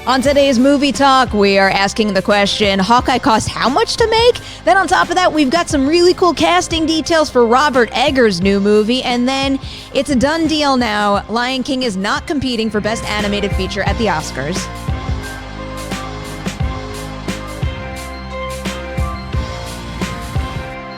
On today's Movie Talk, we are asking the question, Hawkeye cost how much to make? Then on top of that, we've got some really cool casting details for Robert Eggers' new movie. And then it's a done deal now. Lion King is not competing for Best Animated Feature at the Oscars.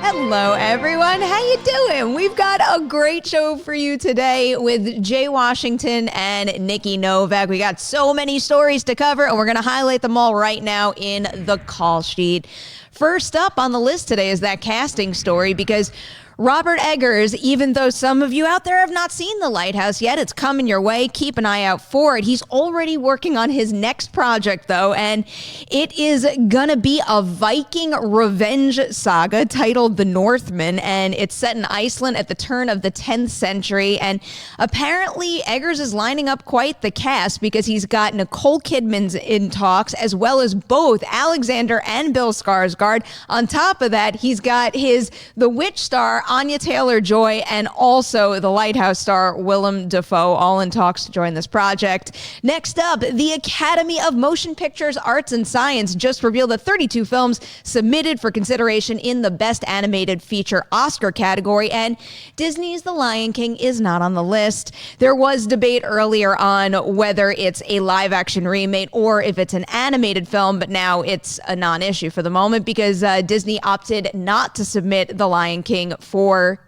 Hello, everyone. How you doing? We've got a great show for you today with Jay Washington and Nikki Novak. We got so many stories to cover, and we're going to highlight them all right now in the call sheet. First up on the list today is that casting story, because Robert Eggers, even though some of you out there have not seen The Lighthouse yet, it's coming your way. Keep an eye out for it. He's already working on his next project, though, and it is gonna be a Viking revenge saga titled The Northman, and it's set in Iceland at the turn of the 10th century. And apparently, Eggers is lining up quite the cast, because he's got Nicole Kidman in talks, as well as both Alexander and Bill Skarsgård. On top of that, he's got The Witch star Anya Taylor-Joy, and also the Lighthouse star Willem Dafoe, all in talks to join this project. Next up, the Academy of Motion Pictures Arts and Science just revealed that 32 films submitted for consideration in the Best Animated Feature Oscar category, and Disney's The Lion King is not on the list. There was debate earlier on whether it's a live-action remake or if it's an animated film, but now it's a non-issue for the moment, because Disney opted not to submit The Lion King for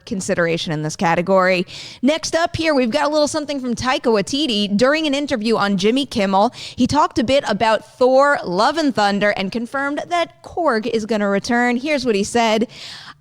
consideration in this category. Next up here, we've got a little something from Taika Waititi. During an interview on Jimmy Kimmel, he talked a bit about Thor Love and Thunder and confirmed that Korg is going to return. Here's what he said.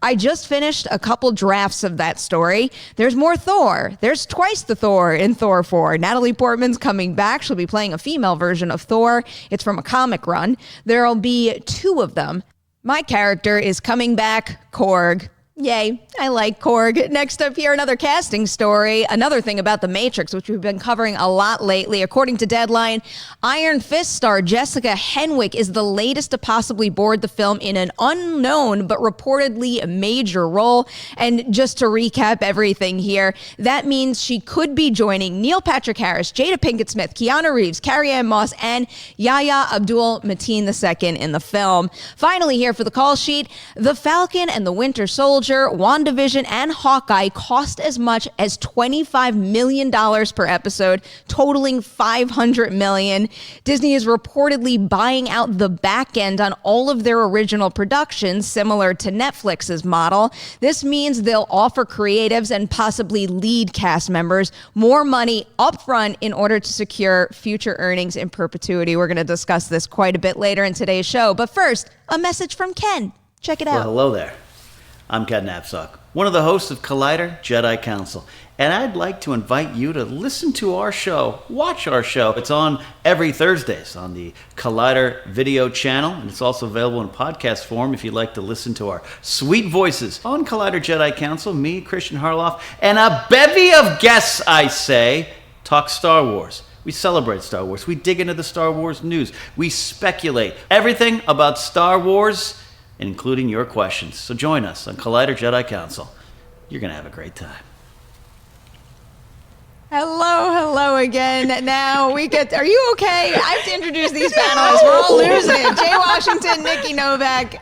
I just finished a couple drafts of that story. There's more Thor. There's twice the Thor in Thor 4. Natalie Portman's coming back. She'll be playing a female version of Thor. It's from a comic run. There'll be 2 of them. My character is coming back, Korg. Yay, I like Korg. Next up here, another casting story. Another thing about The Matrix, which we've been covering a lot lately. According to Deadline, Iron Fist star Jessica Henwick is the latest to possibly board the film in an unknown but reportedly major role. And just to recap everything here, that means she could be joining Neil Patrick Harris, Jada Pinkett Smith, Keanu Reeves, Carrie-Anne Moss, and Yahya Abdul-Mateen II in the film. Finally here for the call sheet, The Falcon and the Winter Soldier, WandaVision, and Hawkeye cost as much as $25 million per episode, totaling $500 million. Disney is reportedly buying out the back end on all of their original productions, similar to Netflix's model. This means they'll offer creatives and possibly lead cast members more money upfront in order to secure future earnings in perpetuity. We're going to discuss this quite a bit later in today's show. But first, a message from Ken. Check it out. Well, hello there. I'm Ken Knapsack, one of the hosts of Collider Jedi Council, and I'd like to invite you to listen to our show, watch our show. It's on every Thursdays on the Collider video channel, and it's also available in podcast form if you'd like to listen to our sweet voices on Collider Jedi Council, me, Christian Harloff, and a bevy of guests, I say, talk Star Wars. We celebrate Star Wars. We dig into the Star Wars news. We speculate everything about Star Wars, including your questions. So join us on Collider Jedi Council. You're going to have a great time. Hello again. Now we get, are you okay? I have to introduce these panelists. We're all losing it. Jay Washington, Nikki Novak.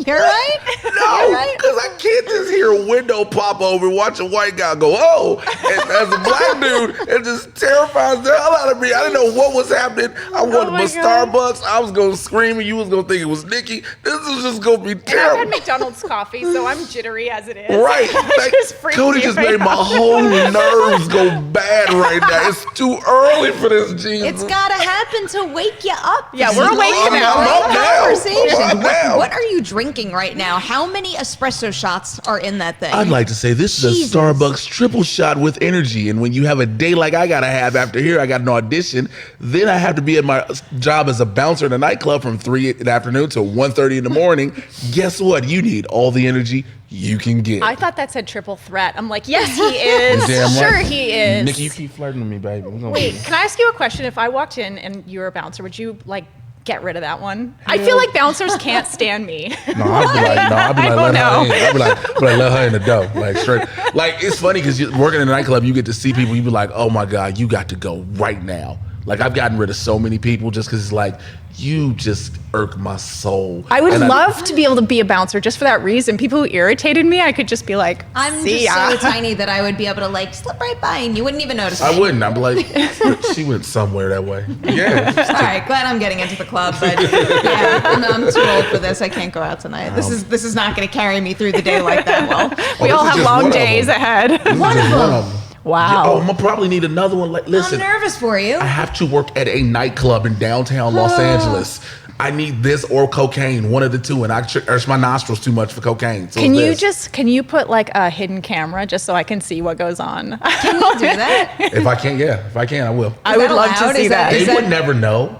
You're right? No, because I can't just hear a window pop over and watch a white guy go, oh, and as a black dude, it just terrifies the hell out of me. I didn't know what was happening. I wanted my Starbucks. I was going to scream and you was going to think it was Nikki. This is just going to be terrible. I've had McDonald's coffee, so I'm jittery as it is. Right. Like, Cody just made my whole nerves go bad right now. It's too early for this, Jesus. It's gotta happen to wake you up. Yeah, we're awake now. I'm up now. Conversation. What are you drinking right now? How many espresso shots are in that thing? I'd like to say this is a Starbucks triple shot with energy. And when you have a day like I gotta have after here, I got an audition. Then I have to be at my job as a bouncer in a nightclub from 3 in the afternoon to 1:30 in the morning. Guess what? You need all the energy you can get. I thought that said triple threat. I'm like, yes, he is. Damn right. Sure, he is. Nikki, you keep flirting with me, baby. Wait, can I ask you a question? If I walked in and you were a bouncer, would you like get rid of that one? I feel like bouncers can't stand me. No, I'd be like, let her in the door, like straight. Like, it's funny because working in a nightclub, you get to see people, you be like, oh my God, you got to go right now. Like, I've gotten rid of so many people just because it's like, you just irk my soul. I would love to be able to be a bouncer just for that reason. People who irritated me, I could just be like, I'm see just ya. so tiny that I would be able to like slip right by and you wouldn't even notice me. I wouldn't. I'd be like, she went somewhere that way. Yeah. All right, glad I'm getting into the club, but yeah, I'm too old for this. I can't go out tonight. This is not going to carry me through the day like that. Well, We all have long days ahead. one of them. Wow. Oh, I'm gonna probably need another one. Like, listen, I'm nervous for you. I have to work at a nightclub in downtown Los Angeles. I need this or cocaine, one of the two, and I urge my nostrils too much for cocaine. So Can you put like a hidden camera just so I can see what goes on? Can you do that? If I can, I will. I would love to allowed? see Is that- that. is They would never know.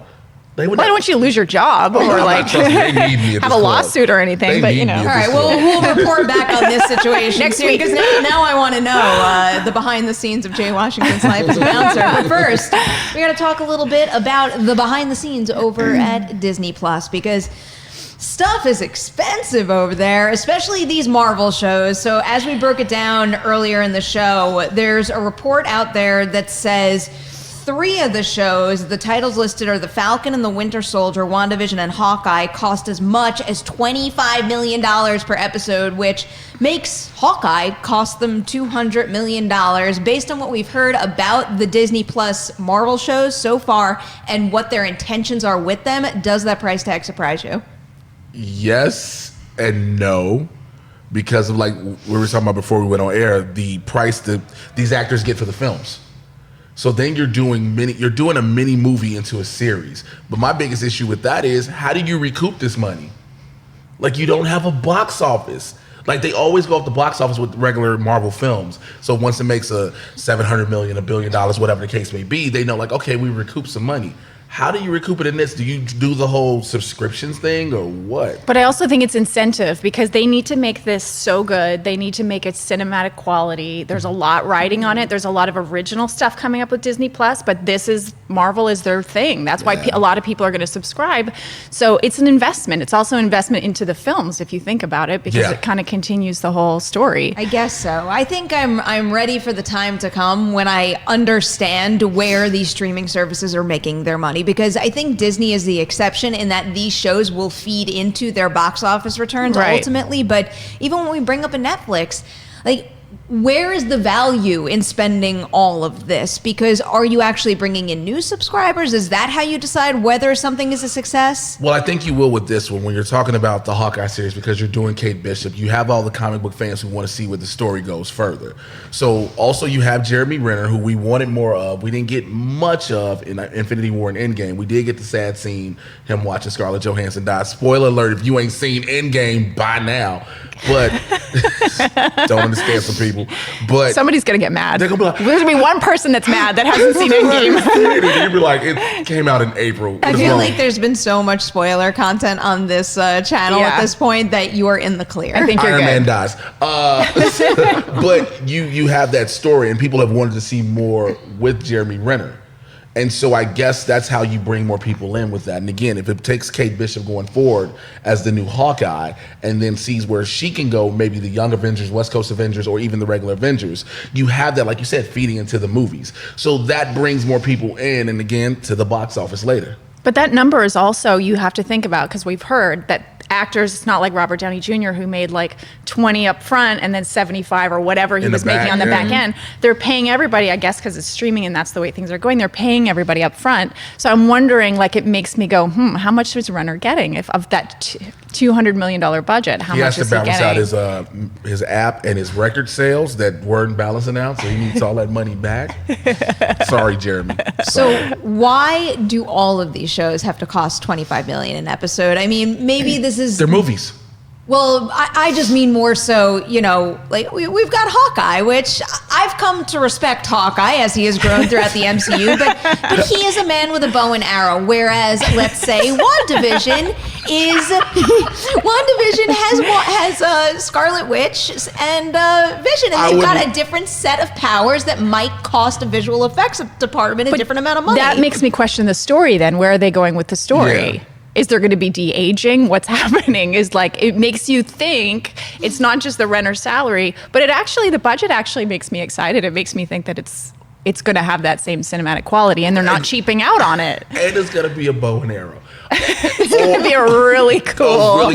They would Why don't you lose your job or like Trust me, they need me at have this a club. lawsuit or anything? They But need you me know. at All right, this we'll report back on this situation Next soon week. because now I want to know the behind the scenes of Jay Washington's life as a bouncer. But first, we got to talk a little bit about the behind the scenes over at Disney Plus because stuff is expensive over there, especially these Marvel shows. So as we broke it down earlier in the show, there's a report out there that says 3 of the shows, the titles listed are The Falcon and the Winter Soldier, WandaVision, and Hawkeye, cost as much as $25 million per episode, which makes Hawkeye cost them $200 million. Based on what we've heard about the Disney Plus Marvel shows so far and what their intentions are with them, does that price tag surprise you? Yes and no, because of like we were talking about before we went on air, the price that these actors get for the films. So then you're doing a mini movie into a series. But my biggest issue with that is, how do you recoup this money? Like, you don't have a box office. Like, they always go off the box office with regular Marvel films. So once it makes a $700 million, $1 billion, whatever the case may be, they know, like, okay, we recoup some money. How do you recoup it in this? Do you do the whole subscriptions thing or what? But I also think it's incentive because they need to make this so good. They need to make it cinematic quality. There's a lot riding on it. There's a lot of original stuff coming up with Disney Plus, but Marvel is their thing. That's why a lot of people are going to subscribe. So it's an investment. It's also an investment into the films, if you think about it, because it kind of continues the whole story. I guess so. I think I'm ready for the time to come when I understand where these streaming services are making their money, because I think Disney is the exception in that these shows will feed into their box office returns ultimately. But even when we bring up a Netflix, like, where is the value in spending all of this? Because are you actually bringing in new subscribers? Is that how you decide whether something is a success? Well, I think you will with this one when you're talking about the Hawkeye series, because you're doing Kate Bishop. You have all the comic book fans who want to see where the story goes further. So also you have Jeremy Renner, who we wanted more of. We didn't get much of in Infinity War and Endgame. We did get the sad scene, him watching Scarlett Johansson die. Spoiler alert, if you ain't seen Endgame by now. But don't understand some people. But somebody's gonna get mad. They're gonna be like, there's gonna be one person that's mad that hasn't seen Endgame. You'd be like, it came out in April. I feel like there's been so much spoiler content on this channel at this point that you are in the clear. I think you're Iron good. Man dies. But you have that story, and people have wanted to see more with Jeremy Renner. And so I guess that's how you bring more people in with that. And again, if it takes Kate Bishop going forward as the new Hawkeye and then sees where she can go, maybe the Young Avengers, West Coast Avengers, or even the regular Avengers, you have that, like you said, feeding into the movies. So that brings more people in, and again, to the box office later. But that number is also, you have to think about, because we've heard that actors, it's not like Robert Downey Jr., who made like 20 up front and then 75 or whatever he was making on the back end. They're paying everybody, I guess, because it's streaming and that's the way things are going. They're paying everybody up front. So I'm wondering, like, it makes me go, how much is Renner getting of that $200 million budget? How much is he getting? He has to balance out his app and his record sales that weren't balancing out, so he needs all that money back. Sorry, Jeremy. So why do all of these shows have to cost $25 million an episode? I mean, maybe this is... They're movies. Well, I just mean more so, you know, like we've got Hawkeye, which I've come to respect Hawkeye as he has grown throughout the MCU, but he is a man with a bow and arrow, whereas, let's say, WandaVision has Scarlet Witch and Vision, and they've got a different set of powers that might cost a visual effects department a different amount of money. That makes me question the story then. Where are they going with the story? Yeah. Is there going to be de-aging? What's happening? Is like, it makes you think it's not just the Renner salary, but the budget actually makes me excited. It makes me think that it's it's going to have that same cinematic quality, and they're not cheaping out on it. And it's going to be a bow and arrow. It's going to be a really cool,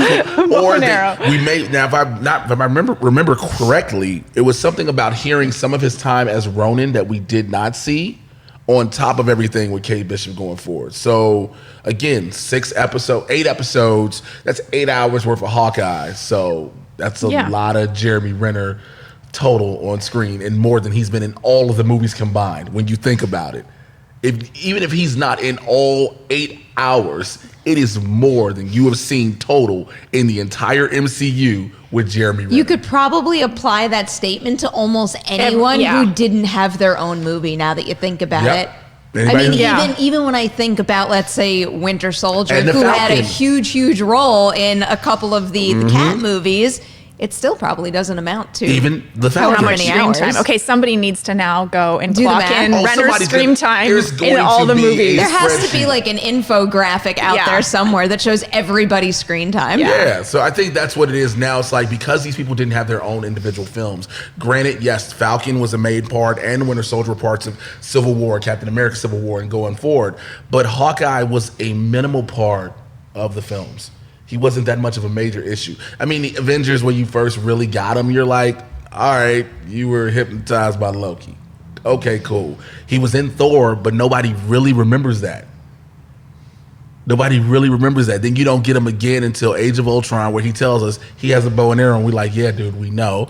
bow and arrow. We may now, if I remember correctly, it was something about hearing some of his time as Ronin that we did not see, on top of everything with Kate Bishop going forward. So again, 8 episodes. That's 8 hours worth of Hawkeye. So that's a lot of Jeremy Renner total on screen, and more than he's been in all of the movies combined. When you think about it, even if he's not in all 8 hours, it is more than you have seen total in the entire MCU with Jeremy Renner. You could probably apply that statement to almost anyone who didn't have their own movie, now that you think about it. Anybody? I mean, even when I think about, let's say, Winter Soldier, who Falcon had a huge role in a couple of the Cat movies, it still probably doesn't amount to even the Falcon. How much screen time? Okay, somebody needs to now go and Do the clock math. in Renner's screen time in all the movies. There has to be like an infographic out there somewhere that shows everybody's screen time. Yeah, so I think that's what it is now. It's like, because these people didn't have their own individual films. Granted, yes, Falcon was a main part and Winter Soldier were parts of Civil War, Captain America Civil War, and going forward. But Hawkeye was a minimal part of the films. He wasn't that much of a major issue. I mean, the Avengers, when you first really got him, you're like, all right, you were hypnotized by Loki. Okay, cool. He was in Thor, but nobody really remembers that. Nobody really remembers that. Then you don't get him again until Age of Ultron, where he tells us he has a bow and arrow, and we're like, yeah, dude, we know.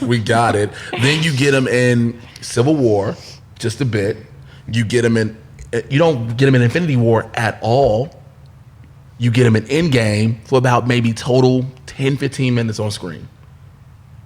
We got it. Then you get him in Civil War, just a bit. You don't get him in Infinity War at all. You get him in Endgame for about maybe total 10, 15 minutes on screen.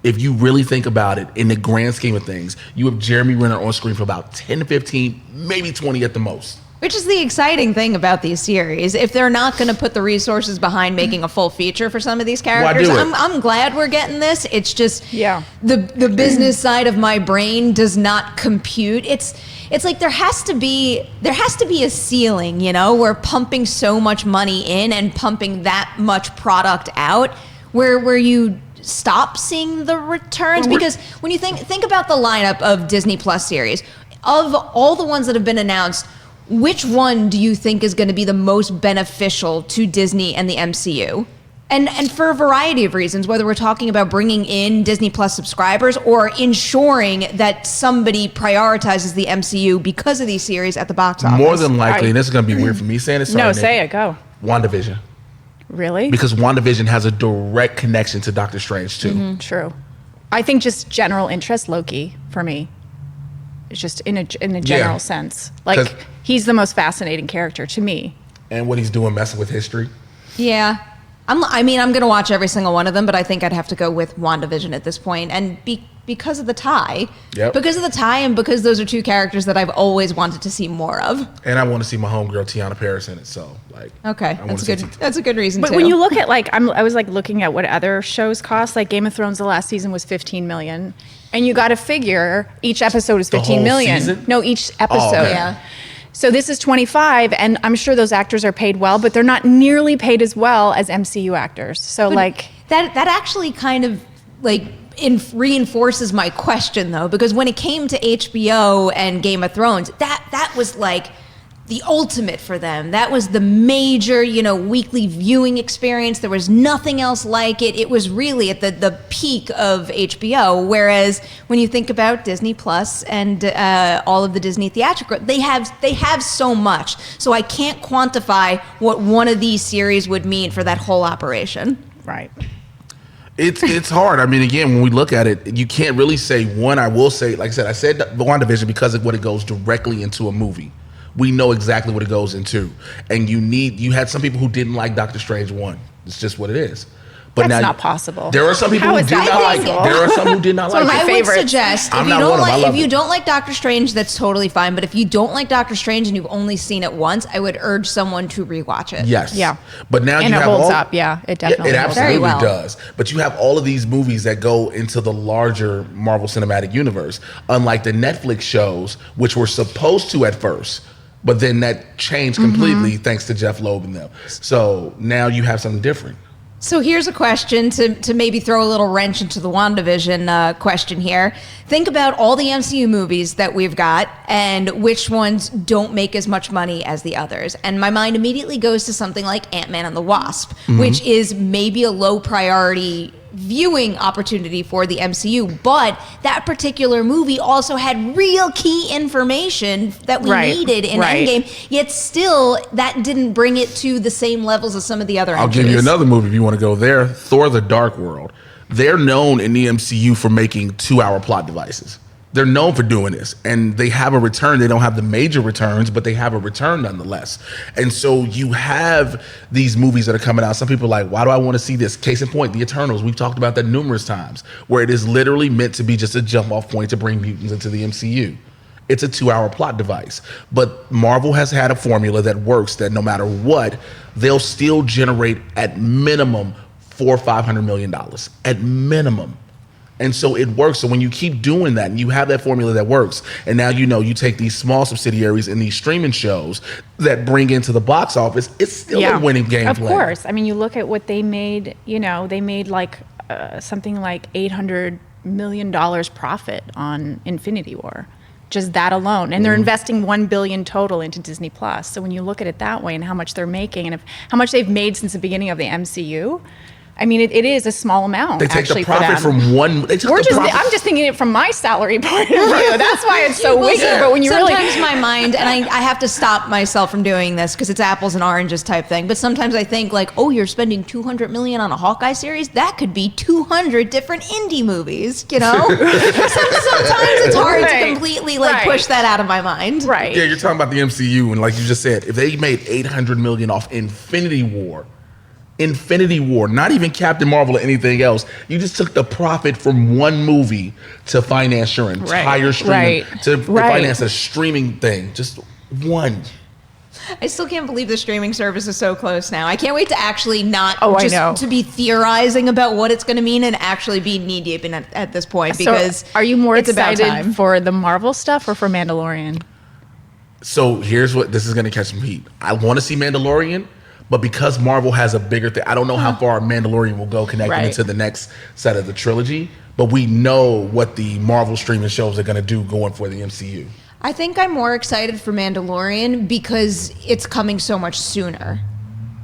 If you really think about it, in the grand scheme of things, you have Jeremy Renner on screen for about 10, 15, maybe 20 at the most. Which is the exciting thing about these series. If they're not going to put the resources behind making a full feature for some of these characters, I'm glad we're getting this. It's just the business side of my brain does not compute. It's like there has to be a ceiling, we're pumping so much money in and pumping that much product out where you stop seeing the returns. Because when you think about the lineup of Disney Plus series, of all the ones that have been announced, which one do you think is going to be the most beneficial to Disney and the MCU? And for a variety of reasons, whether we're talking about bringing in Disney Plus subscribers or ensuring that somebody prioritizes the MCU because of these series at the box office. More than likely, and this is going to be weird for me saying it. No, say it, go. WandaVision. Really? Because WandaVision has a direct connection to Doctor Strange, too. Mm-hmm, true. I think just general interest, Loki, for me. It's just in a general sense. Like, he's the most fascinating character to me. And what he's doing, messing with history. Yeah. I'm going to watch every single one of them, but I think I'd have to go with WandaVision at this point. And because of the tie. Yep. Because of the tie and because those are two characters that I've always wanted to see more of. And I want to see my homegirl Tiana Paris in it, so okay, that's a good reason but too. When you look at I was looking at what other shows cost, like Game of Thrones, the last season was $15 million. And you got to figure each episode is $15 million. Season? No, each episode. Oh, okay. Yeah. So this is 25, and I'm sure those actors are paid well, but they're not nearly paid as well as MCU actors. So that actually kind of reinforces my question though, because when it came to HBO and Game of Thrones, that was like the ultimate for them. That was the major, weekly viewing experience. There was nothing else like it. It was really at the peak of HBO. Whereas when you think about Disney Plus and all of the Disney theatrical, they have so much. So I can't quantify what one of these series would mean for that whole operation. Right. It's hard. I mean, again, when we look at it, you can't really say one. I will say, like I said WandaVision because of what it goes directly into a movie. We know exactly what it goes into. And you had some people who didn't like Doctor Strange 1. It's just what it is. But that's not possible. There are some people who did not like it. There are some who did not like it. I would suggest if you don't like Doctor Strange, that's totally fine. But if you don't like Doctor Strange and you've only seen it once, I would urge someone to rewatch it. Yes. Yeah. But now and you it have holds up. Yeah, it definitely it holds absolutely up. does. But you have all of these movies that go into the larger Marvel Cinematic Universe, unlike the Netflix shows, which were supposed to at first. But then that changed completely thanks to Jeff Loeb and them. So now you have something different. So here's a question to maybe throw a little wrench into the WandaVision question here. Think about all the MCU movies that we've got and which ones don't make as much money as the others. And my mind immediately goes to something like Ant-Man and the Wasp, which is maybe a low priority viewing opportunity for the MCU, but that particular movie also had real key information that we needed in Endgame, yet still that didn't bring it to the same levels as some of the other I'll give you another movie if you want to go there. Thor: The Dark World. They're known in the MCU for making 2-hour plot devices. They're known for doing this, and they have a return. They don't have the major returns, but they have a return nonetheless. And so you have these movies that are coming out. Some people are like, why do I want to see this? Case in point, The Eternals. We've talked about that numerous times, where it is literally meant to be just a jump-off point to bring mutants into the MCU. It's a 2-hour plot device. But Marvel has had a formula that works, that no matter what, they'll still generate at minimum $400 or $500 million. At minimum. And so it works. So when you keep doing that and you have that formula that works, and now you take these small subsidiaries and these streaming shows that bring into the box office, it's still a winning game Of plan. course. I mean, you look at what they made, they made like something like $800 million profit on Infinity War. Just that alone. And they're investing $1 billion total into Disney Plus. So when you look at it that way and how much they're making and how much they've made since the beginning of the MCU, I mean, it is a small amount. They take actually the profit from one. I'm just thinking it from my salary point of view. That's why it's so wicked. But when you sometimes my mind, and I have to stop myself from doing this because it's apples and oranges type thing. But sometimes I think like, oh, you're spending $200 million on a Hawkeye series. That could be 200 different indie movies. Sometimes it's hard to completely push that out of my mind. Right. Yeah, you're talking about the MCU, and like you just said, if they made $800 million off Infinity War, not even Captain Marvel or anything else. You just took the profit from one movie to finance your entire streaming, to finance a streaming thing. Just one. I still can't believe the streaming service is so close now. I can't wait to actually to be theorizing about what it's going to mean and actually be knee deep in at this point, because so are you more excited time for the Marvel stuff or for Mandalorian? So here's what this is going to catch some heat. I want to see Mandalorian. But because Marvel has a bigger thing, I don't know how far Mandalorian will go connecting into the next set of the trilogy. But we know what the Marvel streaming shows are going to do going for the MCU. I think I'm more excited for Mandalorian because it's coming so much sooner.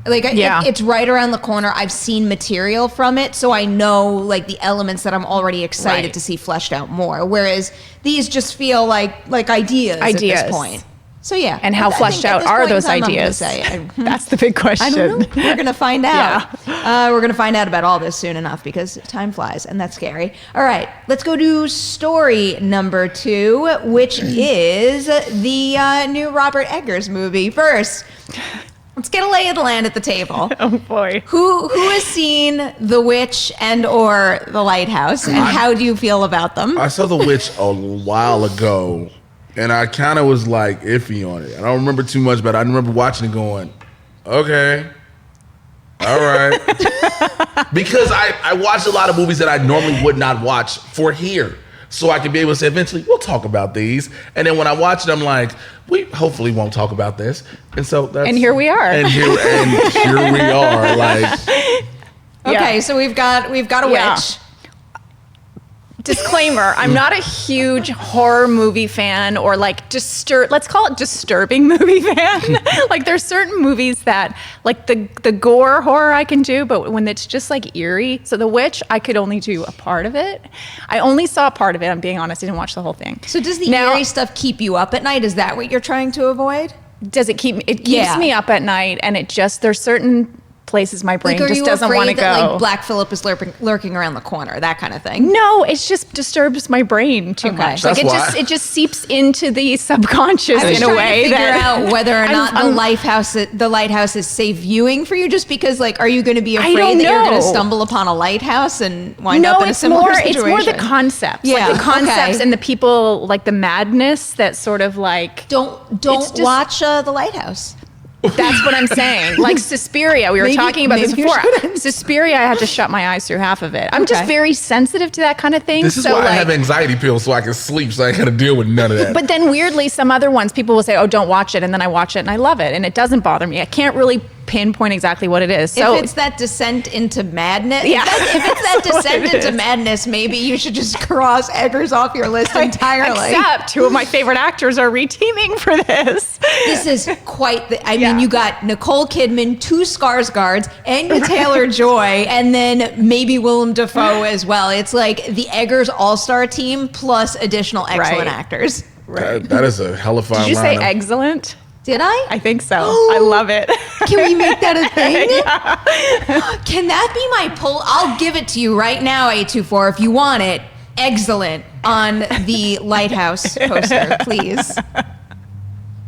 It's right around the corner. I've seen material from it, so I know the elements that I'm already excited to see fleshed out more. Whereas these just feel like ideas at this point. So yeah. And how fleshed out are those ideas? That's the big question. I don't know. We're going to find out. We're going to find out about all this soon enough because time flies and that's scary. All right, let's go to story number 2, which is the new Robert Eggers movie. First, let's get a lay of the land at the table. Oh boy. Who has seen The Witch and or The Lighthouse, and how do you feel about them? I saw The Witch a while ago. And I kind of was iffy on it. I don't remember too much, but I remember watching it going, okay, all right. Because I watched a lot of movies that I normally would not watch for here. So I could be able to say, eventually, we'll talk about these. And then when I watch it, I'm like, we hopefully won't talk about this. And so and here we are. And here we are. Okay, so we've got a witch. Disclaimer, I'm not a huge horror movie fan or let's call it disturbing movie fan. There's certain movies that the gore horror I can do, but when it's just eerie. So The Witch, I could only do a part of it. I only saw a part of it, I'm being honest. I didn't watch the whole thing. So does the eerie stuff keep you up at night? Is that what you're trying to avoid? Does it keep me up at night, and there's certain places my brain just doesn't want to go. That, Black Phillip is lurking around the corner, that kind of thing? No, it just disturbs my brain too much. It just seeps into the subconscious in a way. I was trying to figure out whether or not the lighthouse is safe viewing for you. Just because, are you going to be afraid that you're going to stumble upon a lighthouse and wind up in a similar situation? It's more the concepts, the concepts and the people, the madness that sort of Don't watch The Lighthouse. That's what I'm saying. Suspiria, we were talking about this before. Suspiria, I had to shut my eyes through half of it. I'm just very sensitive to that kind of thing. This is why I have anxiety pills so I can sleep, so I got to deal with none of that. But then weirdly, some other ones, people will say, oh, don't watch it. And then I watch it and I love it. And it doesn't bother me. I can't really pinpoint exactly what it is. So if it's that descent into madness, Yeah. if it's that That's what descent it into is. madness, maybe you should just cross Eggers off your list entirely. Except two of my favorite actors are reteaming for this. This is quite the, I Yeah. mean, you got Nicole Kidman, two Skarsgårds, Anya Taylor-Joy, and then maybe Willem Dafoe as well. It's like the Eggers all-star team plus additional excellent Right. actors. That is a hell of a fine Did you say lineup. excellent? Did I? I think so. I love it. Can we make that a thing? Can that be my poll? I'll give it to you right now, 824, if you want it. Excellent on the Lighthouse poster, please.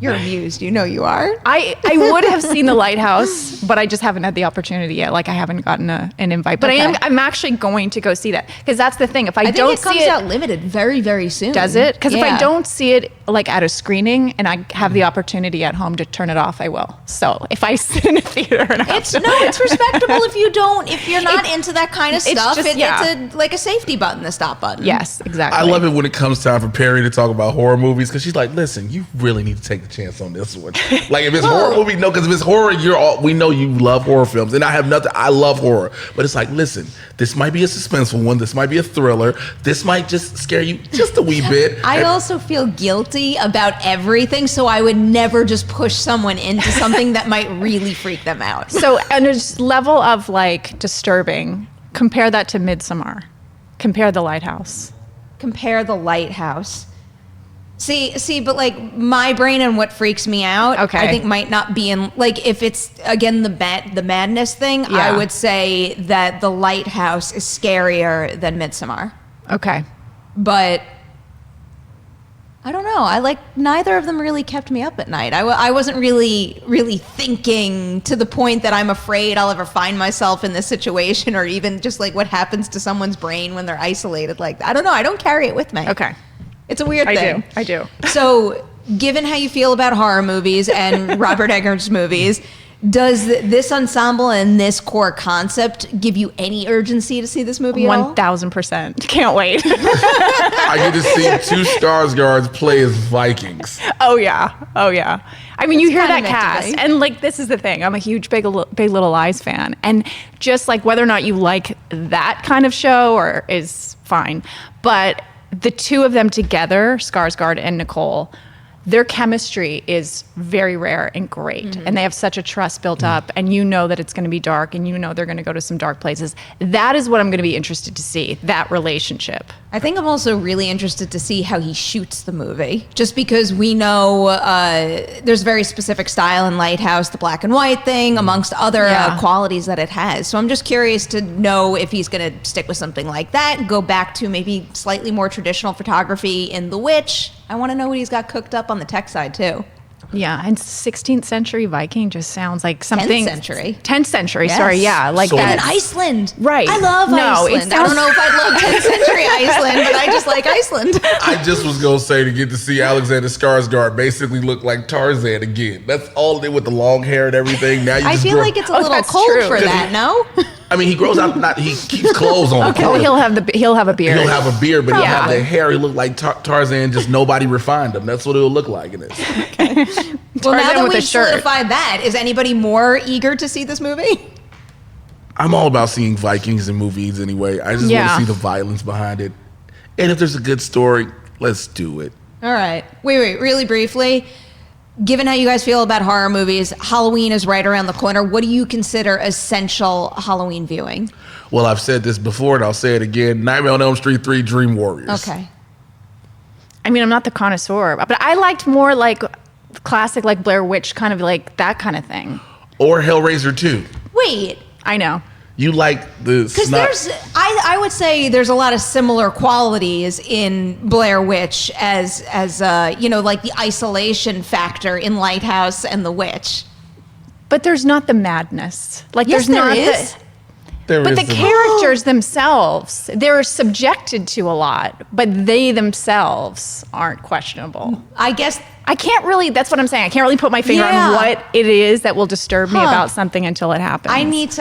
You're amused. You know you are. I would have seen The Lighthouse, but I just haven't had the opportunity yet. Like I haven't gotten an invite. But Okay. I'm actually going to go see that because that's the thing. If I I think don't it comes see it, out limited very, very soon. does it? Because if Yeah. I don't see it like at a screening and I have the opportunity at home to turn it off, I will. So if I sit in a theater and I have to it's respectable if you don't, if you're not into that kind of it's stuff. just- It's like a safety button, the stop button. Yes, exactly. I love it when it comes time for Perri to talk about horror movies because she's like, "Listen, you really need to take the chance on this one." Like if it's horror movie, no, because if it's horror, we know you love horror films, and I have nothing. I love horror, but it's like, listen, this might be a suspenseful one, this might be a thriller, this might just scare you just a wee bit. I also feel guilty about everything, so I would never just push someone into something that might really freak them out. So, and there's level of like disturbing. Compare that to Midsommar. Compare The Lighthouse. Compare the Lighthouse. See, but like my brain and what freaks me out, Okay. I think might not be in like if it's again the madness thing. I Yeah. would say that the Lighthouse is scarier than Midsommar, Okay. but I don't know. I like neither of them really kept me up at night. I wasn't really thinking to the point that I'm afraid I'll ever find myself in this situation, or even just like what happens to someone's brain when they're isolated. Like I don't know. I don't carry it with me. Okay. It's a weird thing. I do. So, given how you feel about horror movies and Robert Eggers movies, does this ensemble and this core concept give you any urgency to see this movie at all? 1000%. Can't wait. I get to see two Skarsgårds play as Vikings. Oh yeah. I mean, you hear kinda that meant to cast, be. and like this is the thing. I'm a huge Big Little Lies fan, and just like whether or not you like that kind of show or is fine, but the two of them together, Skarsgård and Nicole, their chemistry is very rare and great, and they have such a trust built up, and you know that it's going to be dark, and you know they're going to go to some dark places. That is what I'm going to be interested to see, that relationship. I think I'm also really interested to see how he shoots the movie, just because we know there's a very specific style in Lighthouse, the black and white thing, amongst other Yeah. qualities that it has. So I'm just curious to know if he's going to stick with something like that, go back to maybe slightly more traditional photography in The Witch. I want to know what he's got cooked up on the tech side too. Yeah, and 16th century Viking just sounds like something. 10th century. 10th century, Yes. sorry, yeah, like So- And that. in Iceland. Right. I love No, it Iceland. I sounds- don't know if I'd love 10th century Iceland, but I just like Iceland. I just was gonna say to get to see Alexander Skarsgård basically look like Tarzan again. That's all they with the long hair and everything. Now you I just feel grow- like it's a Oh, little that's cold true. for that, no? I mean, he grows out. He keeps clothes on. Okay, well, he'll have a beard. He'll have a beard, but he'll have Probably. the hair. He'll look like Tarzan. Just nobody refined him. That's what it'll look like in this. Well, now Tarzan that with a we've shirt. solidified that, is anybody more eager to see this movie? I'm all about seeing Vikings in movies anyway. I just want Yeah. to see the violence behind it, and if there's a good story, let's do it. All right. Wait, really briefly. Given how you guys feel about horror movies, Halloween is right around the corner. What do you consider essential Halloween viewing? Well, I've said this before, and I'll say it again. Nightmare on Elm Street 3, Dream Warriors. Okay. I mean, I'm not the connoisseur, but I liked more like classic, like Blair Witch, kind of like that kind of thing. Or Hellraiser 2. Wait, I know. You like the because snot- I would say there's a lot of similar qualities in Blair Witch as you know, like the isolation factor in Lighthouse and The Witch. But there's not the madness. Like Yes, there's there not is. There But is the some- characters themselves, they're subjected to a lot, but they themselves aren't questionable. I guess I can't really, that's what I'm saying. I can't really put my finger Yeah. on what it is that will disturb me Huh. about something until it happens. I need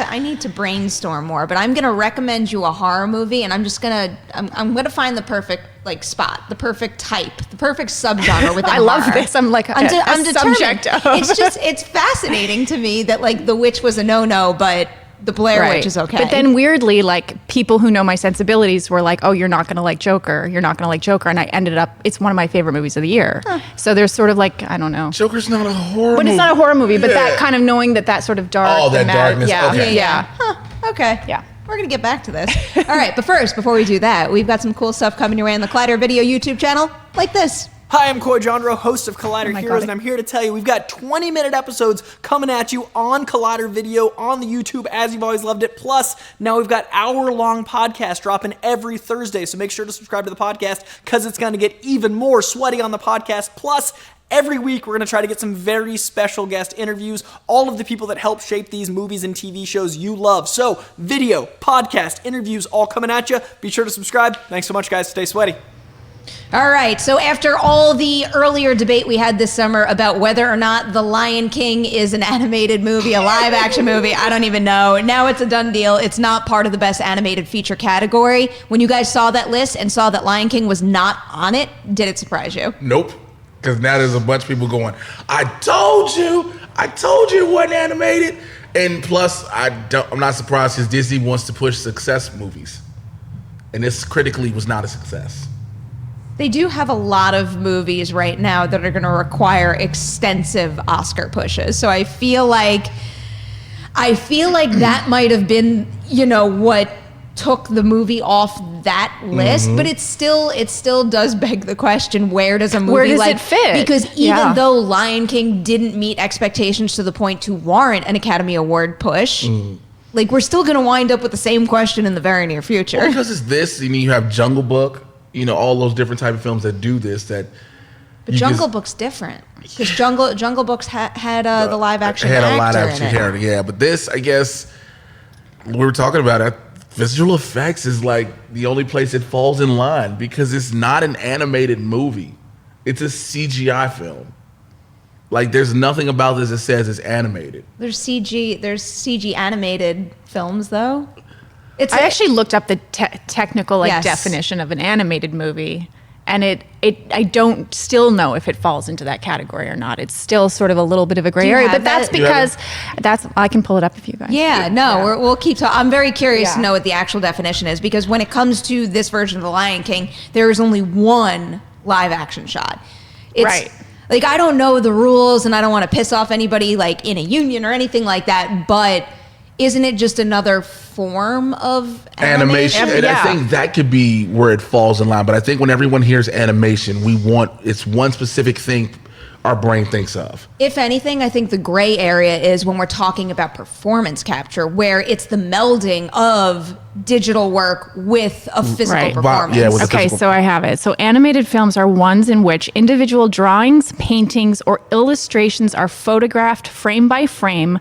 to brainstorm more, but I'm gonna recommend you a horror movie, and I'm gonna find the perfect like spot, the perfect type, the perfect subgenre within I love horror. this. I'm like I'm a determined. subject of. It's fascinating to me that like The Witch was a no-no, but the Blair Witch is okay. But then weirdly, like people who know my sensibilities were like, "Oh, you're not going to like Joker. You're not going to like Joker." And I ended up, it's one of my favorite movies of the year. So there's sort of like, I don't know. Joker's not a horror movie. But it's not a horror movie, but that kind of knowing that sort of dark. Oh, that darkness. Yeah. Okay. Yeah. Huh, okay. Yeah. We're going to get back to this. All right, but first, before we do that, we've got some cool stuff coming your way on the Collider Video YouTube channel, like this. Hi, I'm Coy Jandro, host of Collider my Heroes, God. and I'm here to tell you we've got 20-minute episodes coming at you on Collider Video on the YouTube as you've always loved it. Plus, now we've got hour-long podcasts dropping every Thursday, so make sure to subscribe to the podcast because it's going to get even more sweaty on the podcast. Plus, every week, we're going to try to get some very special guest interviews, all of the people that help shape these movies and TV shows you love. So, video, podcast, interviews, all coming at you. Be sure to subscribe. Thanks so much, guys. Stay sweaty. All right, so after all the earlier debate we had this summer about whether or not The Lion King is an animated movie, a live action movie, I don't even know. Now it's a done deal. It's not part of the best animated feature category. When you guys saw that list and saw that Lion King was not on it, did it surprise you? Nope. Because now there's a bunch of people going, I told you it wasn't animated. And plus, I'm not surprised because Disney wants to push success movies. And this critically was not a success. They do have a lot of movies right now that are going to require extensive Oscar pushes. So I feel like that might have been, what took the movie off that list, but it still does beg the question, where does a movie Where does it fit? Because even though Lion King didn't meet expectations to the point to warrant an Academy Award push, like we're still going to wind up with the same question in the very near future. Well, because it's this, you have Jungle Book, all those different type of films that do this. But Jungle Book's different because Jungle Books had the live action actor had a live action in it. character, yeah. But this, I guess, we were talking about it. Visual effects is like the only place it falls in line because it's not an animated movie. It's a CGI film. Like there's nothing about this that says it's animated. There's CG animated films though. I actually looked up the technical Yes. definition of an animated movie, and I don't still know if it falls into that category or not. It's still sort of a little bit of a gray you area, have but that's that? because I can pull it up if you guys. Yeah, no, we'll keep talking. I'm very curious to Yeah. know what the actual definition is because when it comes to this version of The Lion King, there is only one live action shot. It's, Right. Like I don't know the rules and I don't want to piss off anybody like in a union or anything like that, but isn't it just another form of Animation. And Yeah. I think that could be where it falls in line. But I think when everyone hears animation, it's one specific thing our brain thinks of. If anything, I think the gray area is when we're talking about performance capture, where it's the melding of digital work with a physical Right. performance. Yeah, with a Okay, physical- so I have it. So animated films are ones in which individual drawings, paintings, or illustrations are photographed frame by frame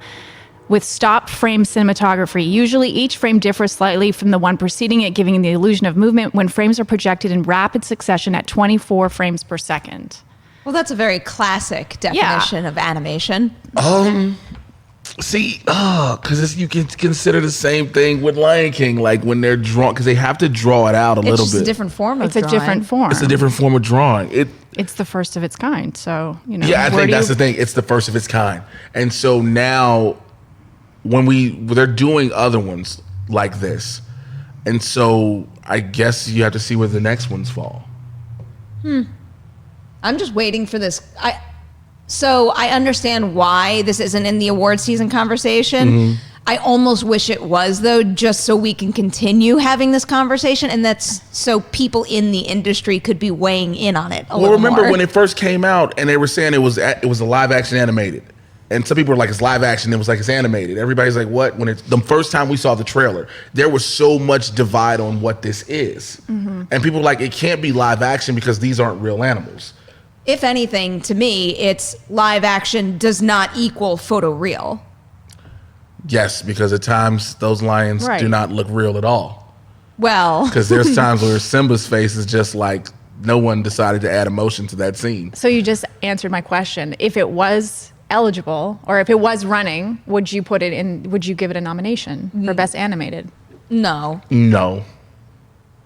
with stop frame cinematography. Usually each frame differs slightly from the one preceding it, giving the illusion of movement when frames are projected in rapid succession at 24 frames per second. Well, that's a very classic definition of animation. See, because you can consider the same thing with Lion King, like when they're drawn, because they have to draw it out a little It's just bit. a different form of It's a drawing. different form. It's a different form of drawing. It's the first of its kind. So, Yeah, I where think do that's you- the thing. It's the first of its kind. And so now when they're doing other ones like this. And so I guess you have to see where the next ones fall. I'm just waiting for this. So I understand why this isn't in the award season conversation. I almost wish it was, though, just so we can continue having this conversation, and that's so people in the industry could be weighing in on it a Well, little remember more. when it first came out and they were saying it was a live action animated. And some people were like, it's live action. It was like, it's animated. Everybody's like, what? When the first time we saw the trailer, there was so much divide on what this is. And people were like, it can't be live action because these aren't real animals. If anything, to me, it's live action does not equal photoreal. Yes, because at times those lions Right. do not look real at all. Well, Because there's times where Simba's face is just like no one decided to add emotion to that scene. So you just answered my question. If it was eligible or if it was running, would you give it a nomination for best animated? no. No.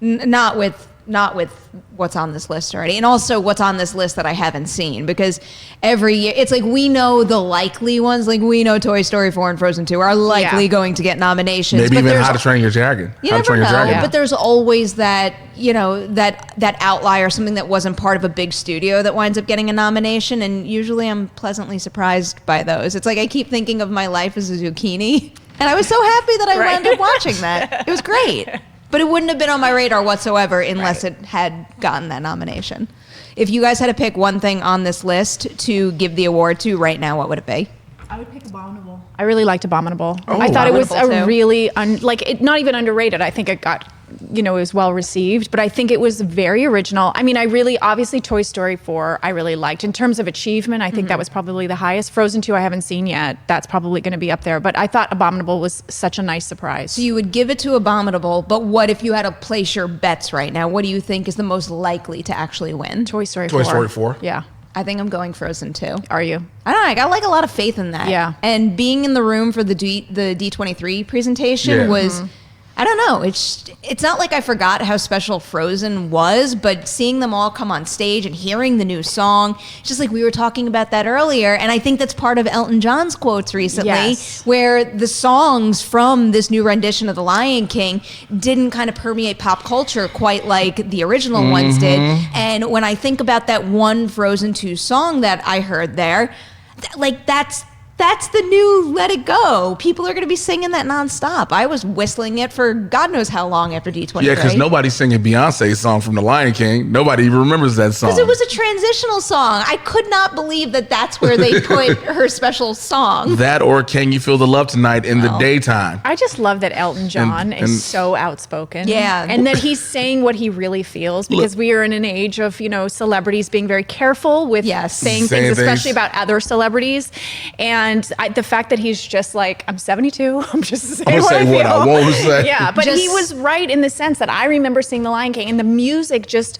Not with not with what's on this list already, and also what's on this list that I haven't seen, because every year it's like we know the likely ones, like we know Toy Story 4 and Frozen 2 are likely going to get nominations. Maybe even How to Train Your Dragon. You never know, but there's always that, that outlier, something that wasn't part of a big studio that winds up getting a nomination, and usually I'm pleasantly surprised by those. It's like I keep thinking of My Life as a Zucchini, and I was so happy that I wound up watching that. It was great. But it wouldn't have been on my radar whatsoever unless it had gotten that nomination. If you guys had to pick one thing on this list to give the award to right now, what would it be? I would pick Abominable. I really liked Abominable. Oh, I thought it was Abominable a really, not even underrated. I think it got, it was well received, but I think it was very original. I mean, obviously Toy Story 4, I really liked. In terms of achievement, I think that was probably the highest. Frozen 2, I haven't seen yet. That's probably going to be up there, but I thought Abominable was such a nice surprise. So you would give it to Abominable, but what if you had to place your bets right now? What do you think is the most likely to actually win? Toy Story 4. Toy Story 4? Yeah. I think I'm going Frozen 2. Are you? I don't know. I got like a lot of faith in that. Yeah. And being in the room for the D23 presentation was, I don't know. It's not like I forgot how special Frozen was, but seeing them all come on stage and hearing the new song, just like we were talking about that earlier. And I think that's part of Elton John's quotes recently, where the songs from this new rendition of The Lion King didn't kind of permeate pop culture quite like the original ones did. And when I think about that one Frozen 2 song that I heard there, that's the new Let It Go. People are going to be singing that nonstop. I was whistling it for God knows how long after D23. Yeah, because nobody's singing Beyonce's song from The Lion King. Nobody even remembers that song. Because it was a transitional song. I could not believe that that's where they put her special song. That or Can You Feel the Love Tonight in the daytime. I just love that Elton John is so outspoken. Yeah. And that he's saying what he really feels, because we are in an age of, celebrities being very careful with saying things, especially about other celebrities. And the fact that he's just like, I'm 72, I'm just saying what I feel. What I won't say. Yeah, but he was right in the sense that I remember seeing The Lion King and the music just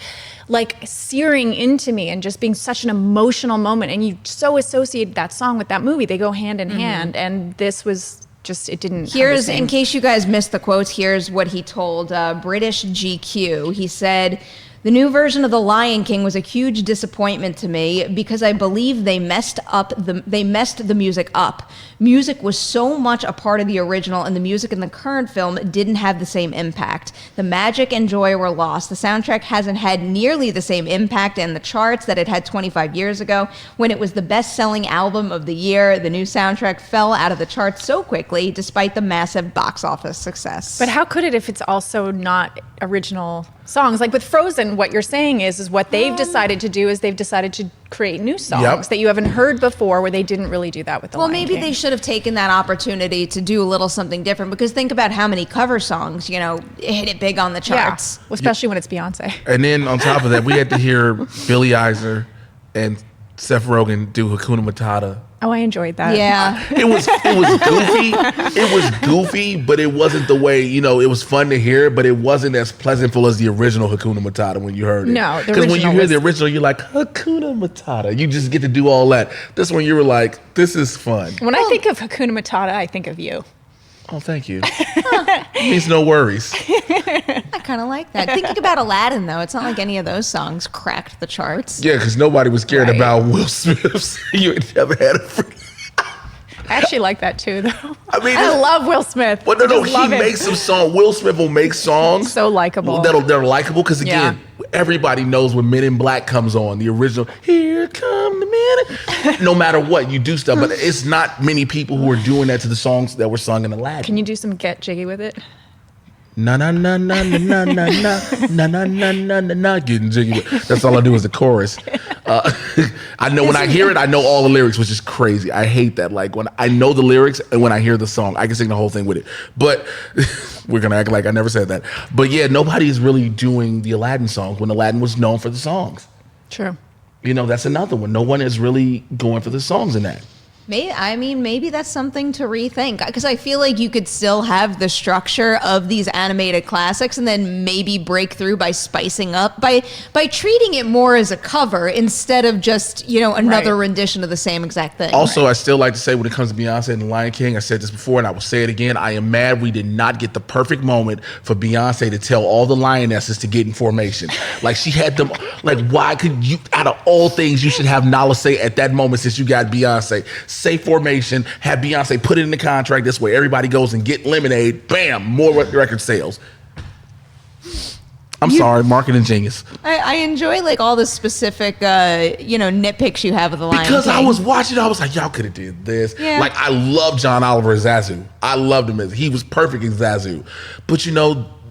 like searing into me and just being such an emotional moment. And you so associated that song with that movie. They go hand in hand. And this was just, it didn't. Here's, in case you guys missed the quotes, here's what he told British GQ. He said, "The new version of The Lion King was a huge disappointment to me because I believe they messed the music up. Music was so much a part of the original, and the music in the current film didn't have the same impact. The magic and joy were lost. The soundtrack hasn't had nearly the same impact in the charts that it had 25 years ago. When it was the best-selling album of the year, the new soundtrack fell out of the charts so quickly, despite the massive box office success." But how could it if it's also not original songs? Like with Frozen, what you're saying is what they've decided to do is they've decided to create new songs that you haven't heard before, where they didn't really do that with the Lion King. Maybe they should have taken that opportunity to do a little something different, because think about how many cover songs, hit it big on the charts. Well, especially when it's Beyonce. And then on top of that, we had to hear Billy Eisner and Seth Rogen do Hakuna Matata. Oh, I enjoyed that. Yeah. It was goofy. It was goofy, but it wasn't the way, it was fun to hear, but it wasn't as pleasantful as the original Hakuna Matata when you heard it. No, the Because when you hear was... the original, you're like, Hakuna Matata. You just get to do all that. This one, you were like, this is fun. When I think of Hakuna Matata, I think of you. Oh, thank you. It means no worries. I kind of like that. Thinking about Aladdin, though, it's not like any of those songs cracked the charts. Yeah, because nobody was scared about Will Smith's You Ain't Never Had a Friend. I actually like that too, though. I love Will Smith. But no, he makes some songs. Will Smith will make songs so likable. They're likable because again, everybody knows when Men in Black comes on, the original. Here come the men. No matter what, you do stuff, but it's not many people who are doing that to the songs that were sung in Aladdin. Can you do some Get Jiggy with it? Na na na na na na na na na na na na getting jiggy. That's all I do is the chorus. I know when I hear it, I know all the lyrics, which is crazy. I hate that. Like when I know the lyrics and when I hear the song, I can sing the whole thing with it. But we're gonna act like I never said that. But yeah, nobody is really doing the Aladdin songs when Aladdin was known for the songs. True. That's another one. No one is really going for the songs in that. Maybe that's something to rethink, because I feel like you could still have the structure of these animated classics and then maybe break through by spicing up, by treating it more as a cover instead of just, another rendition of the same exact thing. Also, I still like to say, when it comes to Beyonce and The Lion King, I said this before and I will say it again, I am mad we did not get the perfect moment for Beyonce to tell all the lionesses to get in formation. Like, she had them, like, why could you, out of all things, you should have Nala say at that moment, since you got Beyonce, say formation, have Beyonce put it in the contract, this way everybody goes and get lemonade, bam, more record sales. I'm sorry, marketing genius. I enjoy like all the specific, nitpicks you have of the Lion King. Because I was watching, I was like, y'all could have did this. Yeah. Like, I love John Oliver as Zazu. I loved him he was perfect as Zazu. But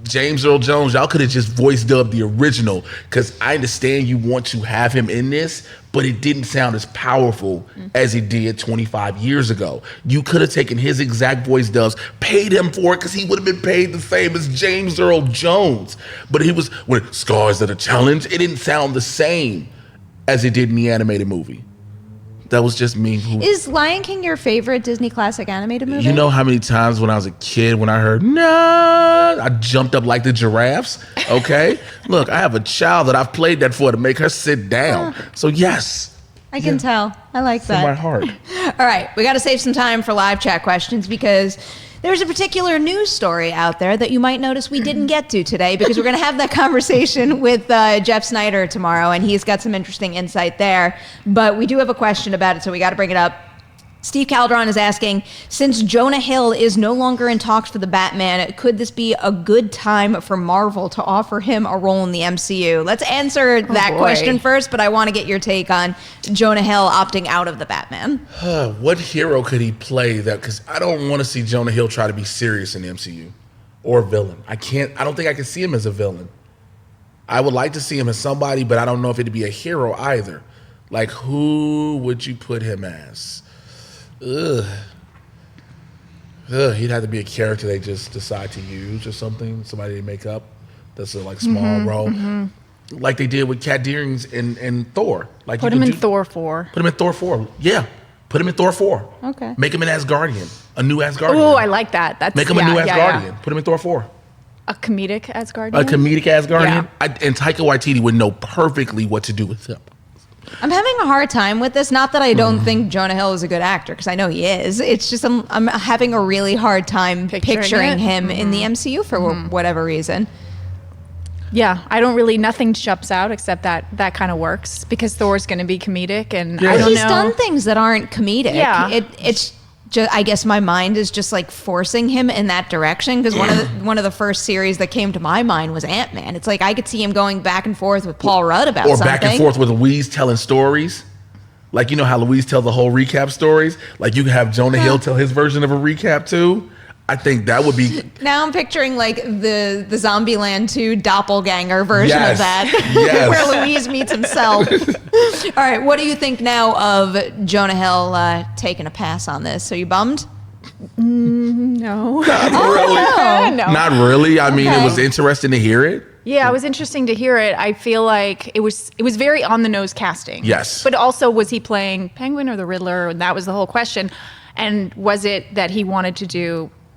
James Earl Jones, y'all could have just voice dubbed the original, because I understand you want to have him in this, but it didn't sound as powerful as it did 25 years ago. You could have taken his exact voice dubs, paid him for it, because he would have been paid the same as James Earl Jones. But he was, when Scars of the Challenge, it didn't sound the same as it did in the animated movie. That was just me. Is Lion King your favorite Disney classic animated movie? You know how many times when I was a kid, when I heard, nah, I jumped up like the giraffes, okay? Look, I have a child that I've played that for to make her sit down. So yes. I can tell. I like that. From my heart. All right, we got to save some time for live chat questions, because there's a particular news story out there that you might notice we didn't get to today, because we're going to have that conversation with Jeff Snyder tomorrow, and he's got some interesting insight there. But we do have a question about it, so we got to bring it up. Steve Calderon is asking, since Jonah Hill is no longer in talks for the Batman, could this be a good time for Marvel to offer him a role in the MCU? Let's answer that question first, but I want to get your take on Jonah Hill opting out of the Batman. What hero could he play that? Because I don't want to see Jonah Hill try to be serious in the MCU or villain. I don't think I can see him as a villain. I would like to see him as somebody, but I don't know if it'd be a hero either. Like, who would you put him as? He'd have to be a character they just decide to use or something. Somebody they make up that's a small role, like they did with Kat Dennings in Thor. Like, put him in Thor 4. Put him in Thor 4. Yeah, put him in Thor 4. Okay. Make him an Asgardian, a new Asgardian. Oh, I like that. Make him a new Asgardian. Put him in Thor 4. A comedic Asgardian. A comedic Asgardian. Yeah. And Taika Waititi would know perfectly what to do with him. I'm having a hard time with this. Not that I don't think Jonah Hill is a good actor, because I know he is. It's just I'm having a really hard time picturing him in the MCU for whatever reason. Yeah, nothing jumps out except that kind of works, because Thor's going to be comedic, and I don't know. He's done things that aren't comedic. Yeah. It's just, I guess my mind is just like forcing him in that direction, because one of the first series that came to my mind was Ant-Man. It's like I could see him going back and forth with Paul Rudd about something. Or back and forth with Louise telling stories. Like, you know how Louise tells the whole recap stories? Like, you can have Jonah Hill tell his version of a recap too. I think that would be... Now I'm picturing like the Zombieland 2 doppelganger version of that, where Louise meets himself. All right, what do you think now of Jonah Hill taking a pass on this? Are you bummed? No. Not really. No. Not really. I mean, it was interesting to hear it. Yeah, it was interesting to hear it. I feel like it was very on the nose casting. Yes. But also, was he playing Penguin or the Riddler? And that was the whole question. And was it that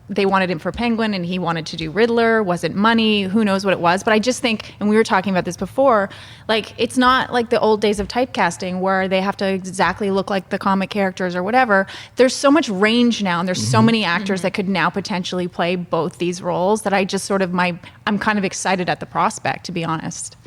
they wanted him for Penguin and he wanted to do Riddler? Was it money? Who knows what it was? But I just think, and we were talking about this before, like, it's not like the old days of typecasting where they have to exactly look like the comic characters or whatever. There's so much range now, and there's so many actors that could now potentially play both these roles that I just I'm kind of excited at the prospect, to be honest.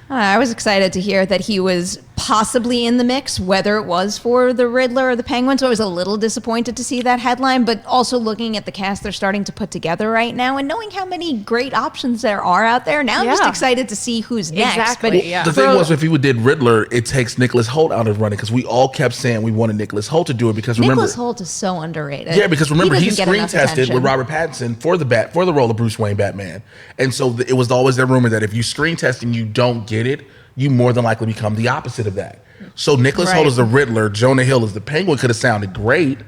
I was excited to hear that he was possibly in the mix, whether it was for the Riddler or the Penguin. So I was a little disappointed to see that headline, but also looking at the cast they're starting to put together right now and knowing how many great options there are out there. Now I'm just excited to see who's next. Exactly, But the thing was, if he did Riddler, it takes Nicholas Hoult out of running, because we all kept saying we wanted Nicholas Hoult to do it, because remember... Nicholas Hoult is so underrated. Yeah, because remember, he doesn't get screen enough tested attention. with Robert Pattinson for the role of Bruce Wayne Batman. And so it was always that rumor that if you screen test and you don't get it, you more than likely become the opposite of that. So Nicholas Hoult is the Riddler, Jonah Hill is the Penguin could have sounded great,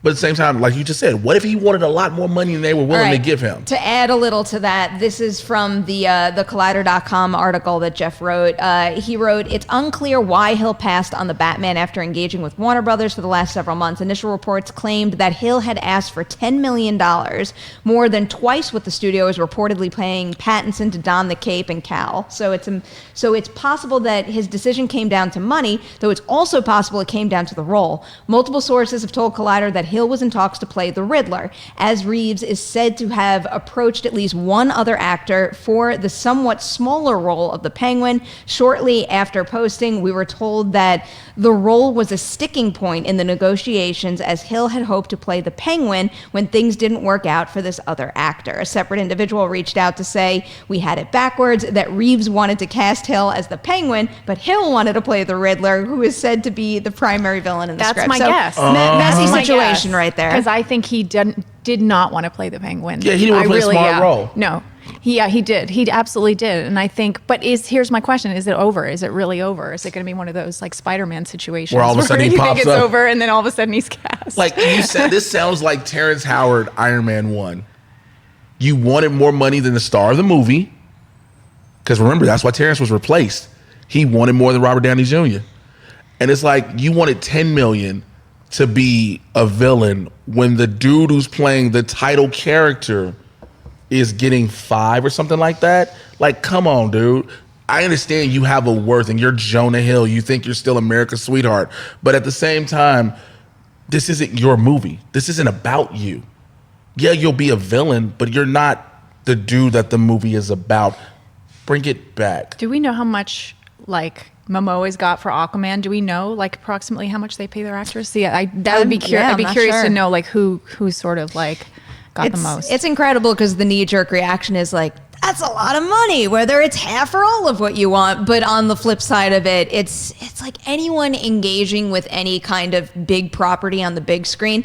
But at the same time, like you just said, what if he wanted a lot more money than they were willing to give him? To add a little to that, this is from the Collider.com article that Jeff wrote. He wrote, it's unclear why Hill passed on the Batman after engaging with Warner Brothers for the last several months. Initial reports claimed that Hill had asked for $10 million, more than twice what the studio is reportedly paying Pattinson to don the cape and cowl. So it's possible that his decision came down to money, though it's also possible it came down to the role. Multiple sources have told Collider that Hill was in talks to play the Riddler, as Reeves is said to have approached at least one other actor for the somewhat smaller role of the Penguin. Shortly after posting, we were told that the role was a sticking point in the negotiations, as Hill had hoped to play the Penguin when things didn't work out for this other actor. A separate individual reached out to say, we had it backwards, that Reeves wanted to cast Hill as the Penguin, but Hill wanted to play the Riddler, who is said to be the primary villain in the script. That's my guess. Messy situation right there. Because I think he did not want to play the Penguin. Yeah, he didn't want to play a smart role. No. He did. He absolutely did. And I think, but here's my question. Is it over? Is it really over? Is it going to be one of those like Spider-Man situations where all of a sudden he pops it's up? over and then all of a sudden he's cast? Like you said, this sounds like Terrence Howard, Iron Man 1. You wanted more money than the star of the movie. Because remember, that's why Terrence was replaced. He wanted more than Robert Downey Jr. And it's like you wanted $10 million to be a villain when the dude who's playing the title character is getting 5 or something like that. Like, come on, dude. I understand you have a worth and you're Jonah Hill. You think you're still America's sweetheart. But at the same time, this isn't your movie. This isn't about you. Yeah, you'll be a villain, but you're not the dude that the movie is about. Bring it back. Do we know how much, like, Momoa's got for Aquaman? Do we know, like, approximately how much they pay their actors? See, that would be curious. I'd be curious to know, like, who sort of, like, got the most. It's incredible because the knee-jerk reaction is like, that's a lot of money, whether it's half or all of what you want. But on the flip side of it, it's like anyone engaging with any kind of big property on the big screen,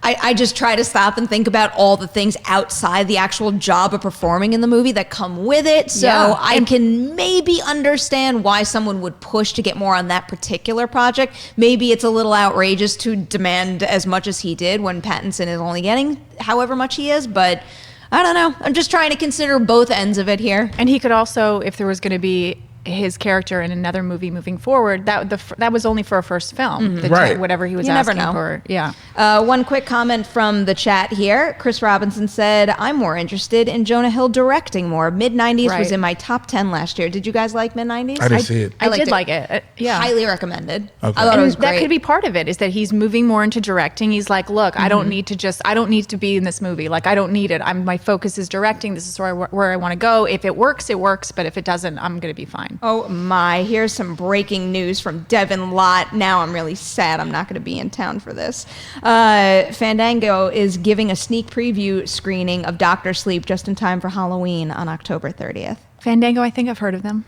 I just try to stop and think about all the things outside the actual job of performing in the movie that come with it. So I can maybe understand why someone would push to get more on that particular project. Maybe it's a little outrageous to demand as much as he did when Pattinson is only getting however much he is, but I don't know. I'm just trying to consider both ends of it here. And he could also, if there was going to be his character in another movie moving forward, that was only for a first film. Right. Whatever he was You never asking know. for. Yeah. One quick comment from the chat here. Chris Robinson said, I'm more interested in Jonah Hill directing more. Mid-90s was in my top 10 last year. Did you guys like mid-90s? I didn't see it. I did like it. Yeah. Highly recommended. Okay. I thought it was That great. could be part of it, is that he's moving more into directing. He's like, look, I don't need to be in this movie. Like, I don't need it. My focus is directing. This is where I want to go. If it works, it works. But if it doesn't, I'm going to be fine. Oh my, here's some breaking news from Devin Lott. Now I'm really sad I'm not going to be in town for this. Fandango is giving a sneak preview screening of Dr. Sleep just in time for Halloween on October 30th. Fandango, I think I've heard of them.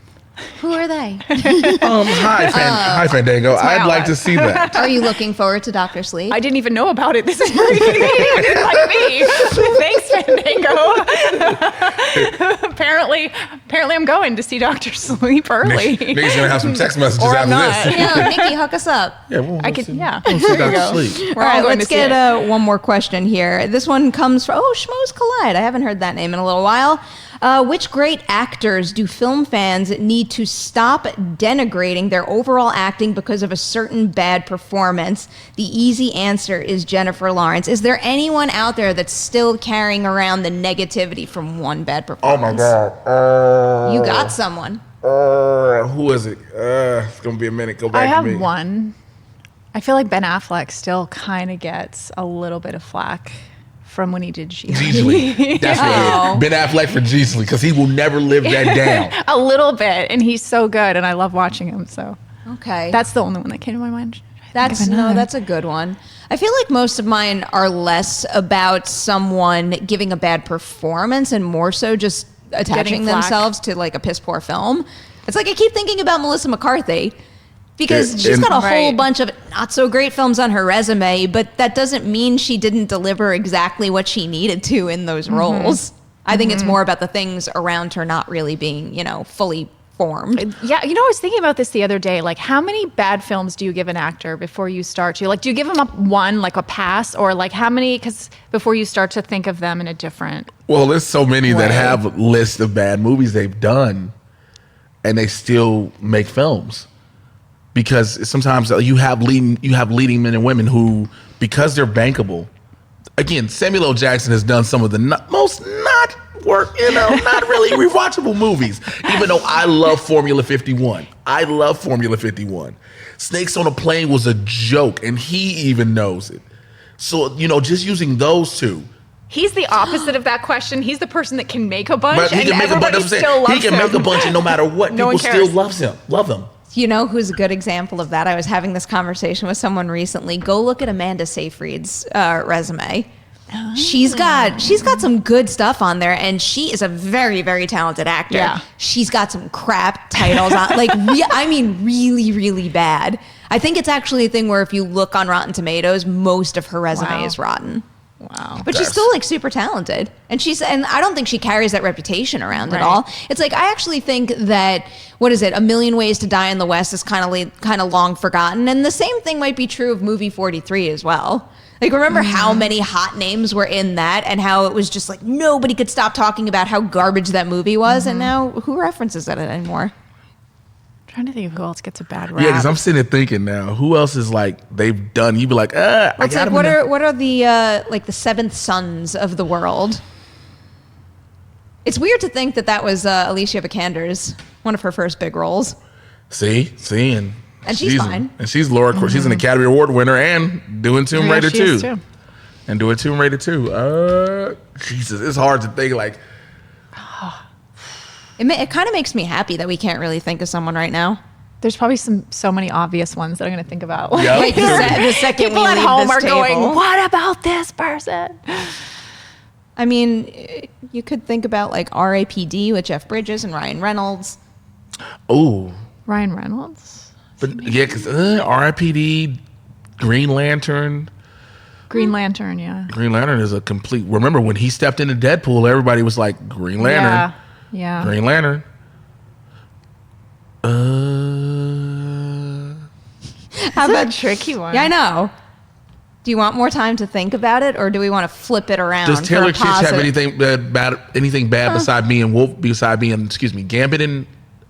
Who are they? Hi, Fandango. I'd like to see that. Are you looking forward to Dr. Sleep? I didn't even know about it. This is pretty like me. Thanks, Fandango. apparently I'm going to see Dr. Sleep early. Nick's gonna have some text messages Or after I'm not. this. Yeah, Nikki, hook us up. Yeah, we'll I could, yeah. We'll see Dr. Sleep. All right, all going let's to see get one more question here. This one comes from, Schmoes Collide. I haven't heard that name in a little while. Which great actors do film fans need to stop denigrating their overall acting because of a certain bad performance? The easy answer is Jennifer Lawrence. Is there anyone out there that's still carrying around the negativity from one bad Oh performance? my God. You got someone. Who is it? It's gonna be a minute. Go back I to me. have one. I feel like Ben Affleck still kind of gets a little bit of flack from when he did Jeesley. That's what it is. Ben Affleck for Jeesley, because he will never live that down. A little bit, and he's so good, and I love watching him. So Okay. that's the only one that came to my mind. That's a good one. I feel like most of mine are less about someone giving a bad performance and more so just attaching Getting flack. themselves to like a piss poor film. It's like I keep thinking about Melissa McCarthy because Yeah, she's got a whole Right. bunch of not so great films on her resume, but that doesn't mean she didn't deliver exactly what she needed to in those roles. I think it's more about the things around her not really being, fully formed. Yeah, I was thinking about this the other day. Like, how many bad films do you give an actor before you start to, like, do you give them one, like a pass, or like how many, because before you start to think of them in a different Well, there's so many way. that have lists of bad movies they've done, and they still make films. Because sometimes you have leading men and women who, because they're bankable. Again, Samuel L. Jackson has done some of the not really rewatchable movies. Even though I love Formula 51. Snakes on a Plane was a joke, and he even knows it. So, just using those two. He's the opposite of that question. He's the person that can make a bunch, But he and can make a bunch. everybody still loves him. He can make a bunch, and no matter what, No people one still cares. love him. You know who's a good example of that? I was having this conversation with someone recently. Go look at Amanda Seyfried's resume. She's got some good stuff on there, and she is a very, very talented actor. Yeah. She's got some crap titles on, really, really bad. I think it's actually a thing where if you look on Rotten Tomatoes, most of her resume Wow. is rotten. Wow. But she's still super talented, and I don't think she carries that reputation around at Right. all. It's like, I actually think that, what is it, A Million Ways to Die in the West is kind of long forgotten, and the same thing might be true of movie 43 as well. Like, remember how many hot names were in that, and how it was just like nobody could stop talking about how garbage that movie was, and now who references it anymore? I'm trying to think of who else gets a bad rap. Yeah, because I'm sitting there thinking now, who else is like they've done? You'd be like, I It's got like, him what in there. are the like the Seventh Sons of the world? It's weird to think that was Alicia Vikander's one of her first big roles. See, and she's fine. And she's Laura. She's an Academy Award winner and doing Tomb Raider she is 2. too. And doing Tomb Raider 2. Jesus, it's hard to think like. It kind of makes me happy that we can't really think of someone right now. There's probably so many obvious ones that I'm going to think about. Yep. Like the second People we at leave home this are table. going, what about this person? I mean, you could think about like R.A.P.D. with Jeff Bridges and Ryan Reynolds. Oh, Ryan Reynolds? but yeah, because R.I.P.D., Green Lantern. Green Lantern, yeah. Green Lantern is a complete. Remember when he stepped into Deadpool, everybody was like, Green Lantern. Yeah. Green Lantern. How That's about a tricky one. Yeah, I know. Do you want more time to think about it, or do we want to flip it around? Does Taylor for a Kitsch have positive- anything bad beside Gambit and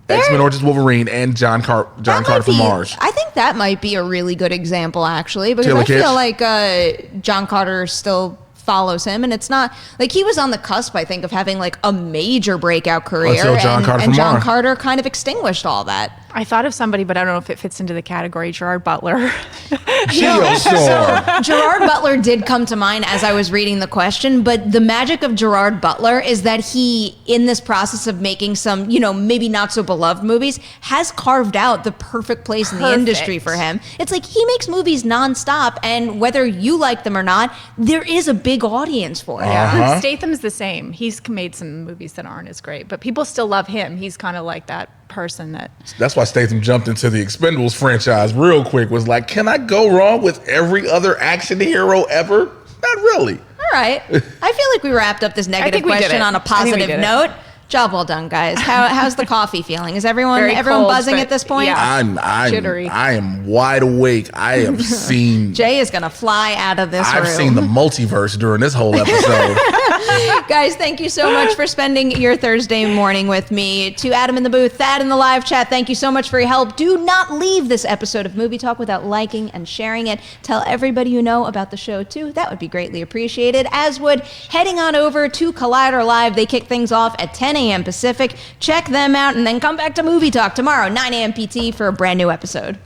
X-Men Origins Wolverine and John Carter That might from be- Mars? I think that might be a really good example, actually, because Taylor I feel Kitsch? like John Carter still follows him, and it's not like he was on the cusp, I think, of having like a major breakout career, Until John Carter from John Mars. Carter kind of extinguished all that. I thought of somebody, but I don't know if it fits into the category. Gerard Butler. Geostorm. Gerard Butler did come to mind as I was reading the question, but the magic of Gerard Butler is that he, in this process of making some, maybe not so beloved movies, has carved out the perfect place in the industry for him. It's like he makes movies nonstop, and whether you like them or not, there is a big audience for it. Uh-huh. Statham's the same. He's made some movies that aren't as great, but people still love him. He's kind of like that person that. That's why Statham jumped into the Expendables franchise real quick. Was like, can I go wrong with every other action hero ever? Not really. All right. I feel like we wrapped up this negative think we did question it. on a I think we positive did it. note. Job well done, guys. How's the coffee feeling? Is everyone Very cold, buzzing but at this point? yeah. Jittery. I am wide awake. I have seen. Jay is gonna fly out of this room. I've seen the multiverse during this whole episode. Guys, thank you so much for spending your Thursday morning with me. To Adam in the booth, Thad in the live chat, thank you so much for your help. Do not leave this episode of Movie Talk without liking and sharing it. Tell everybody you know about the show, too. That would be greatly appreciated, as would heading on over to Collider Live. They kick things off at 10 a.m. Pacific. Check them out, and then come back to Movie Talk tomorrow, 9 a.m. PT, for a brand new episode.